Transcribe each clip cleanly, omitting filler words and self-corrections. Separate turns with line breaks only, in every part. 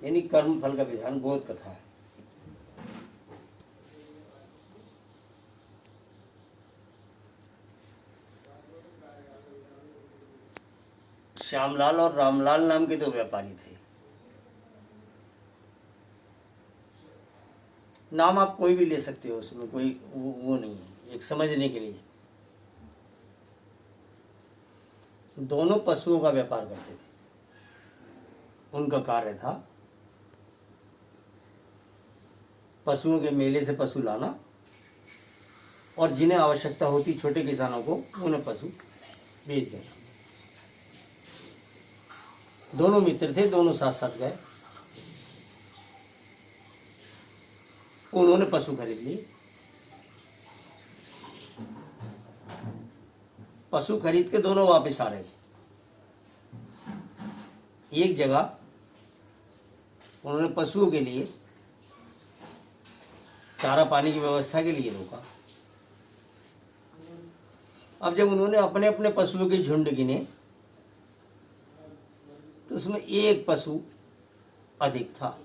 यानी कर्म फल का विधान बोध कथा है। श्यामलाल और रामलाल नाम के दो व्यापारी थे। नाम आप कोई भी ले सकते हो, उसमें कोई वो नहीं है, एक समझने के लिए। दोनों पशुओं का व्यापार करते थे। उनका कार्य था पशुओं के मेले से पशु लाना, और जिन्हें आवश्यकता होती छोटे किसानों को उन्हें पशु बेच देना। दोनों मित्र थे, दोनों साथ साथ गए। उन्होंने पशु खरीद लिए। पशु खरीद के दोनों वापस आ रहे थे। एक जगह उन्होंने पशुओं के लिए चारा पानी की व्यवस्था के लिए रोका। अब जब उन्होंने अपने अपने पशुओं के झुंड गिने तो उसमें एक पशु अधिक था,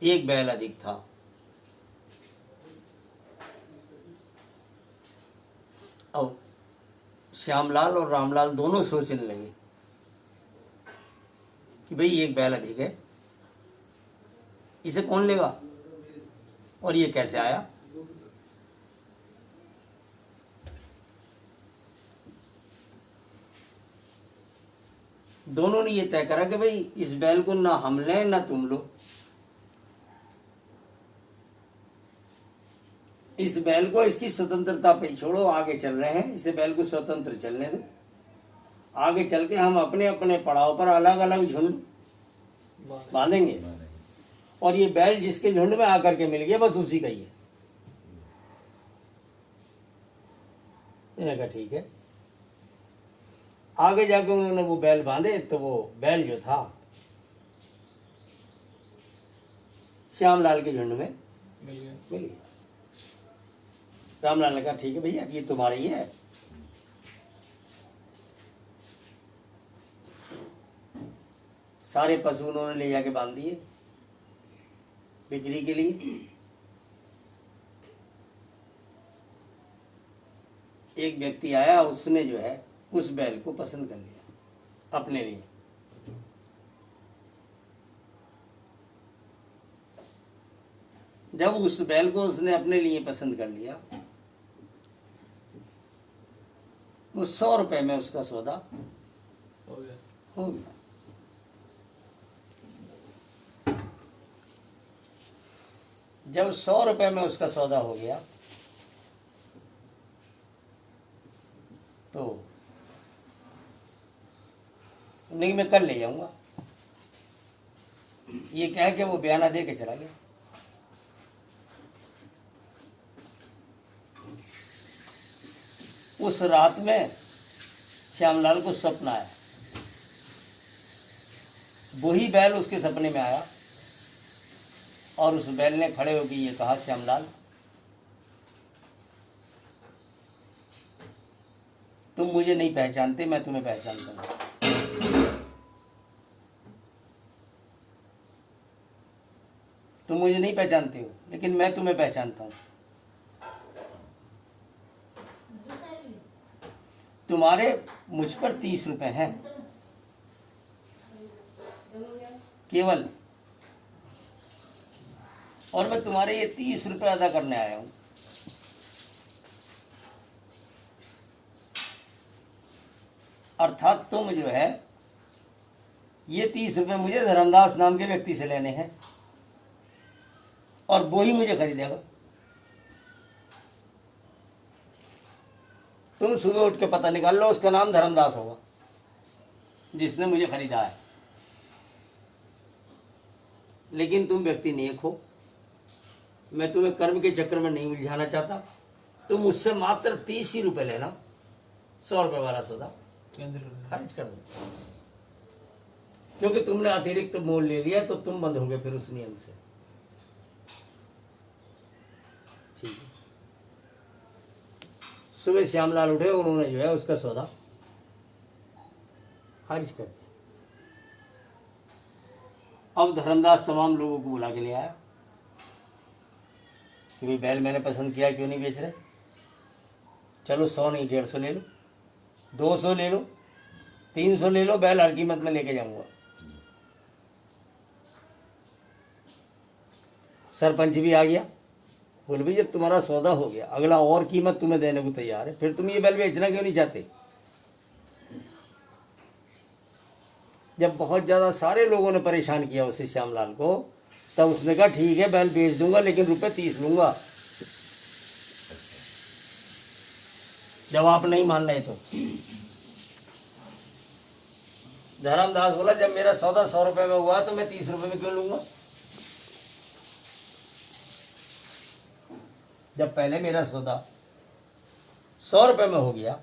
एक बैल अधिक था। अब श्यामलाल और रामलाल दोनों सोचने लगे कि भाई एक बैल अधिक है, इसे कौन लेगा और ये कैसे आया। दोनों ने ये तय करा कि भाई इस बैल को ना हम लें ना तुम लो। इस बैल को इसकी स्वतंत्रता पे छोड़ो, आगे चल रहे हैं, इसे बैल को स्वतंत्र चलने दो। आगे चल के हम अपने अपने पड़ाव पर अलग अलग झुंड बांधेंगे, और ये बैल जिसके झुंड में आकर के मिल गया बस उसी का ही है। कहा ठीक है। आगे जाके उन्होंने वो बैल बांधे तो वो बैल जो था श्यामलाल के झुंड में मिल गया। रामलाल ने कहा ठीक है भैया, ये तुम्हारा ही है। सारे पशु उन्होंने ले जाके बांध दिए बिक्री के लिए। एक व्यक्ति आया, उसने जो है उस बैल को पसंद कर लिया अपने लिए। जब उस बैल को उसने अपने लिए पसंद कर लिया, वो 100 रुपए में उसका सौदा हो गया। जब 100 रुपए में उसका सौदा हो गया तो नहीं, मैं कल ले जाऊंगा, ये कह के वो बयाना दे के चला गया। उस रात में श्यामलाल को स्वप्न आया, वही बैल उसके सपने में आया, और उस बैल ने खड़े होकर ये कहा, श्यामलाल तुम मुझे नहीं पहचानते, मैं तुम्हें पहचानता हूं। तुम मुझे नहीं पहचानते हो, लेकिन मैं तुम्हें पहचानता हूं। तुम्हारे मुझ पर 30 रुपए हैं केवल, और मैं तुम्हारे ये 30 रुपए अदा करने आया हूं। अर्थात तुम जो है ये 30 रुपए मुझे धर्मदास नाम के व्यक्ति से लेने हैं, और वो ही मुझे खरीदेगा। तुम सुबह उठ के पता निकाल लो, उसका नाम धर्मदास होगा जिसने मुझे खरीदा है। लेकिन तुम व्यक्ति नेक हो, मैं तुम्हें कर्म के चक्कर में नहीं उलझाना चाहता। तुम मुझसे मात्र 30 ही रुपए लेना, 100 रुपए वाला सौदा खर्च कर दो, क्योंकि तुमने अतिरिक्त मोल ले लिया तो तुम बंद होंगे फिर उस नियम से। ठीक है। सुबह श्यामलाल उठे, उन्होंने जो है उसका सौदा खारिज कर दिया। अब धर्मदास तमाम लोगों को बुला के ले आया कि भाई बैल मैंने पसंद किया, क्यों नहीं बेच रहे? चलो 100 नहीं 150 ले लो, 200 ले लो, 300 ले लो, बैल हर कीमत में लेके जाऊंगा। सरपंच भी आ गया, बोले भाई जब तुम्हारा सौदा हो गया, अगला और कीमत तुम्हें देने को तैयार है, फिर तुम ये बैल बेचना क्यों नहीं चाहते? जब बहुत ज़्यादा सारे लोगों ने परेशान किया उसे श्यामलाल को, तब उसने कहा ठीक है बैल बेच दूंगा, लेकिन रुपए 30 लूंगा। जब आप नहीं मान रहे तो धर्मदास बोला जब मेरा सौदा 100 रुपए में हुआ तो मैं 30 रुपए में क्यों लूंगा? जब पहले मेरा सौदा 100 रुपए में हो गया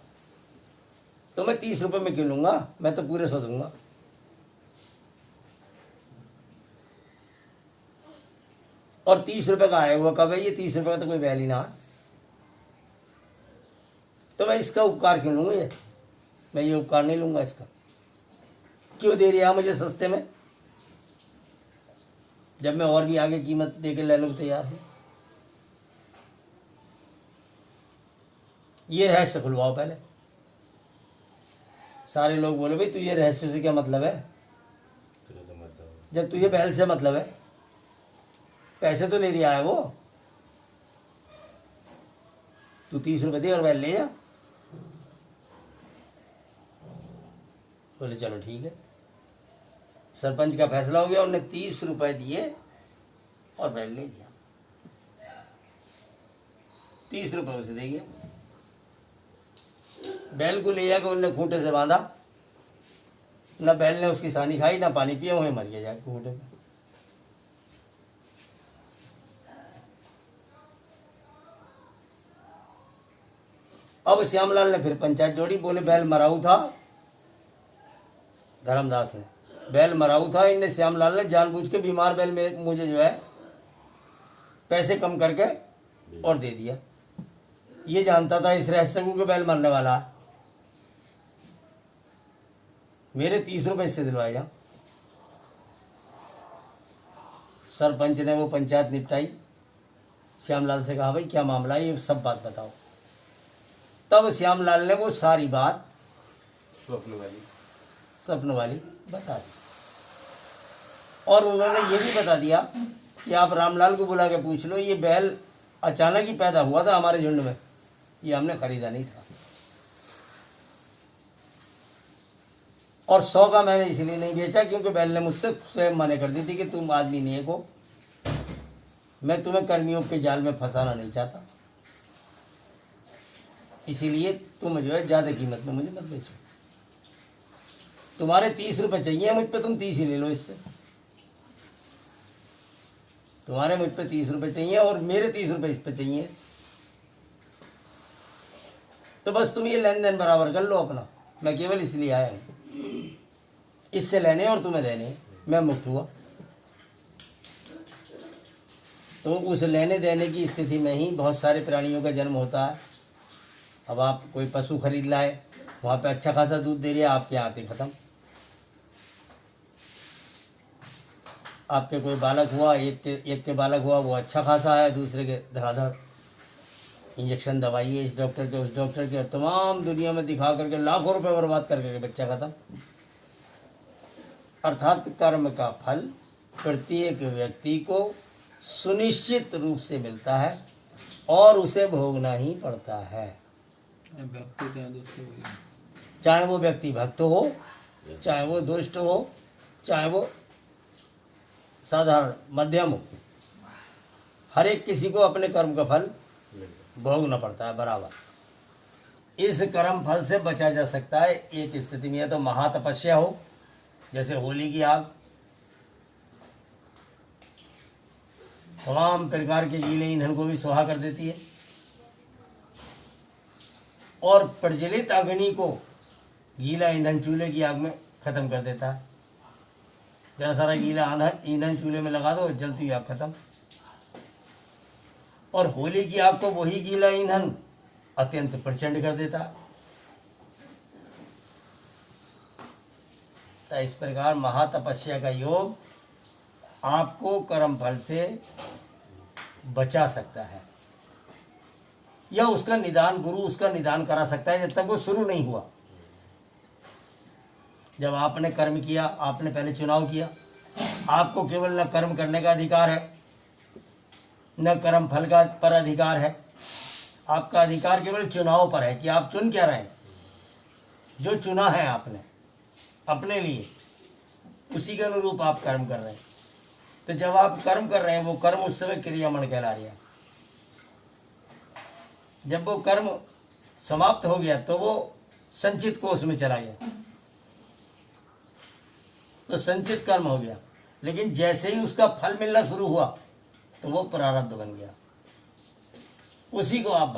तो मैं 30 रुपए में क्यों लूंगा? मैं तो पूरे 100 दूंगा। और 30 रुपए का आया हुआ कब है? ये 30 रुपए का तो कोई बैल ही ना है, तो मैं इसका उपकार क्यों लूंगा? ये मैं ये उपकार नहीं लूंगा। इसका क्यों दे रही है मुझे सस्ते में, जब मैं और भी आगे कीमत दे के लेने को तैयार हूं? ये रहस्य खुलवाओ पहले। सारे लोग बोले भाई तुझे रहस्य से क्या मतलब है? जब तुझे बैल से मतलब है, पैसे तो ले रहा है वो, तू 30 रुपए दे और बैल ले जा। बोले चलो ठीक है। सरपंच का फैसला हो गया, उन्होंने 30 रुपए दिए और बैल ले दिया। 30 रुपए उसे दे गया। बैल को ले जाकर उन्होंने खूंटे से बांधा, न बैल ने उसकी सानी खाई ना पानी पिया, वहीं मर गया जाके खूंटे में। अब श्यामलाल ने फिर पंचायत जोड़ी, बोले बैल मराऊ था, धर्मदास ने बैल मराऊ था, इनने श्यामलाल ने जानबूझ के बीमार बैल में मुझे जो है पैसे कम करके और दे दिया। ये जानता था इस रहस्य को कि बैल मरने वाला है, मेरे 30 रुपए इससे दिलवाए जा। सरपंच ने वो पंचायत निपटाई, श्यामलाल से कहा भाई क्या मामला है, ये सब बात बताओ। तब श्यामलाल ने वो सारी बात स्वप्न वाली बता दी, और उन्होंने ये भी बता दिया कि आप रामलाल को बुला के पूछ लो, ये बैल अचानक ही पैदा हुआ था हमारे झुंड में, ये हमने खरीदा नहीं था। और 100 का मैंने इसलिए नहीं बेचा क्योंकि बैल ने मुझसे स्वयं मना कर दी थी कि तुम आदमी नहीं हो, मैं तुम्हें कर्मियों के जाल में फंसाना नहीं चाहता, इसीलिए तुम जो है ज़्यादा कीमत में मुझे मत बेचो। तुम्हारे 30 रुपए चाहिए मुझ पे, तुम 30 ही ले लो इससे। तुम्हारे मुझ पे 30 रुपए चाहिए और मेरे 30 रुपए इस पे चाहिए, तो बस तुम ये लेन देन बराबर कर लो अपना। मैं केवल इसलिए आया हूँ, इससे लेने और तुम्हें देने, मैं मुक्त हुआ। तो उस लेने देने की स्थिति में ही बहुत सारे प्राणियों का जन्म होता है। अब आप कोई पशु खरीद लाए, वहाँ पे अच्छा खासा दूध दे रहा है, आपके यहाँ आते खत्म। आपके कोई बालक हुआ, एक के बालक हुआ, वो अच्छा खासा है, दूसरे के धड़ाधड़ इंजेक्शन दवाई है, इस डॉक्टर के उस डॉक्टर के, तमाम दुनिया में दिखा करके लाखों रुपए बर्बाद करके बच्चा खत्म। अर्थात कर्म का फल प्रत्येक व्यक्ति को सुनिश्चित रूप से मिलता है और उसे भोगना ही पड़ता है, चाहे वो व्यक्ति भक्त हो, चाहे वो दुष्ट हो, चाहे वो साधारण मध्यम हो, हर एक किसी को अपने कर्म का फल भोगना पड़ता है बराबर। इस कर्म फल से बचा जा सकता है एक स्थिति में, या तो महातपस्या हो, जैसे होली की आग तमाम प्रकार के गीले ईंधन को भी सुहा कर देती है, और प्रज्वलित अग्नि को गीला ईंधन चूल्हे की आग में खत्म कर देता है। जरा सारा गीला ईंधन चूल्हे में लगा दो, जलती हुई आग खत्म। और होली की आग को वही गीला ईंधन अत्यंत प्रचंड कर देता है। तो इस प्रकार महातपस्या का योग आपको कर्म फल से बचा सकता है, या उसका निदान गुरु उसका निदान करा सकता है जब तक वो शुरू नहीं हुआ। जब आपने कर्म किया, आपने पहले चुनाव किया, आपको केवल न कर्म करने का अधिकार है न कर्म फल का पर अधिकार है। आपका अधिकार केवल चुनाव पर है कि आप चुन क्या रहे हैं। जो चुना है आपने अपने लिए, उसी के अनुरूप आप कर्म कर रहे हैं। तो जब आप कर्म कर रहे हैं, वो कर्म उस समय क्रियामण कहला रहा है। जब वो कर्म समाप्त हो गया तो वो संचित कोष में चला गया, तो संचित कर्म हो गया। लेकिन जैसे ही उसका फल मिलना शुरू हुआ तो वो प्रारब्ध बन गया। उसी को आप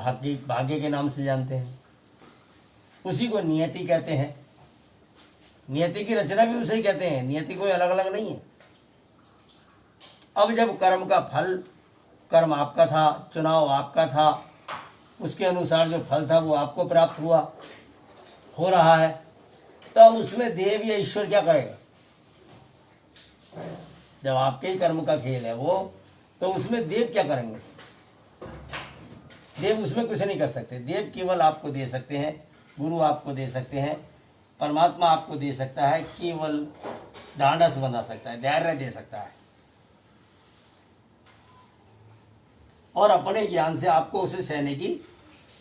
भाग्य के नाम से जानते हैं, उसी को नियति कहते हैं। नियति की रचना भी उसे ही कहते हैं, नियति कोई अलग अलग नहीं है। अब जब कर्म का फल, कर्म आपका था, चुनाव आपका था, उसके अनुसार जो फल था वो आपको प्राप्त हुआ, हो रहा है, तब उसमें देव या ईश्वर क्या करेगा? जब आपके ही कर्म का खेल है वो, तो उसमें देव क्या करेंगे? देव उसमें कुछ नहीं कर सकते। देव केवल आपको दे सकते हैं, गुरु आपको दे सकते हैं, परमात्मा आपको दे सकता है, केवल ढांढस बंधा सकता है, धैर्य दे सकता है, और अपने ज्ञान से आपको उसे सहने की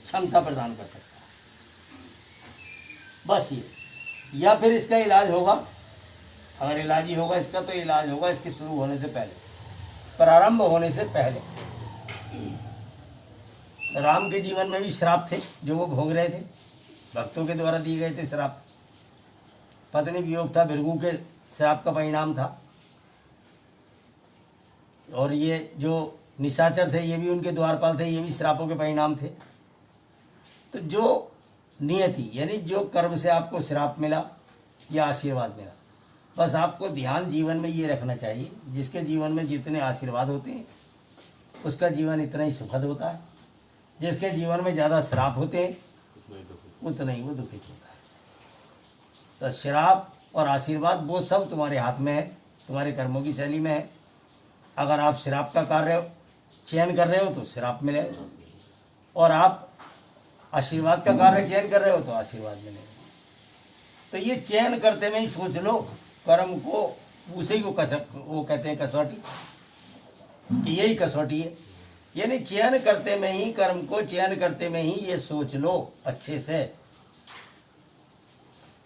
क्षमता प्रदान कर सकता है। बस ये, या फिर इसका इलाज होगा, अगर इलाज ही होगा इसका, तो इलाज होगा इसके शुरू होने से पहले, प्रारंभ होने से पहले। राम के जीवन में भी श्राप थे जो वो भोग रहे थे, भक्तों के द्वारा दिए गए थे श्राप। पत्नी वियोग था, भृगु के श्राप का परिणाम था। और ये जो निशाचर थे, ये भी उनके द्वारपाल थे, ये भी श्रापों के परिणाम थे। तो जो नियति यानी जो कर्म से आपको श्राप मिला या आशीर्वाद मिला, बस आपको ध्यान जीवन में ये रखना चाहिए, जिसके जीवन में जितने आशीर्वाद होते हैं उसका जीवन इतना ही सुखद होता है, जिसके जीवन में ज़्यादा श्राप होते हैं उतना ही वो दुखित होता है। तो श्राप और आशीर्वाद वो सब तुम्हारे हाथ में है, तुम्हारे कर्मों की शैली में है। अगर आप श्राप का कार्य चयन कर रहे हो तो श्राप मिलेगा, और आप आशीर्वाद का कार्य चयन कर रहे हो तो आशीर्वाद मिलेगा। तो ये चयन करते में ही सोच लो कर्म को, उसी को वो कहते हैं कसौटी, कि यही कसौटी है। यानी चयन करते में ही, कर्म को चयन करते में ही ये सोच लो अच्छे से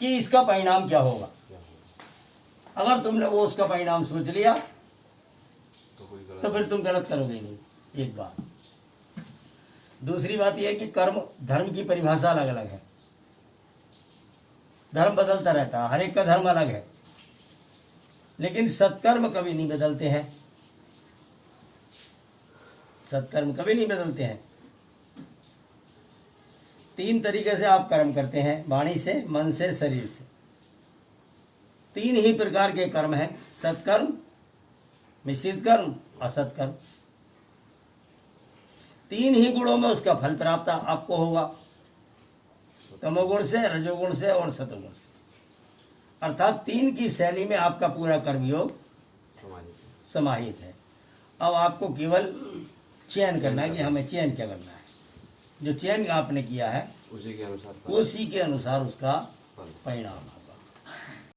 कि इसका परिणाम क्या होगा। अगर तुमने वो उसका परिणाम सोच लिया तो फिर तुम गलत करोगे नहीं, एक बात। दूसरी बात यह है कि कर्म धर्म की परिभाषा अलग अलग है। धर्म बदलता रहता है, हर एक का धर्म अलग है, लेकिन सत्कर्म कभी नहीं बदलते हैं। सत्कर्म कभी नहीं बदलते हैं। 3 तरीके से आप कर्म करते हैं, वाणी से, मन से, शरीर से। 3 ही प्रकार के कर्म हैं, सत्कर्म, मिश्रित कर्म, असत्कर्म। 3 ही गुणों में उसका फल प्राप्त आपको होगा, तमोगुण से, रजोगुण से और सतोगुण से। अर्थात 3 की शैली में आपका पूरा कर्मयोग समाहित है। अब आपको केवल चयन करना है कि हमें चयन क्या करना है। जो चयन आपने किया है उसी के अनुसार उसका परिणाम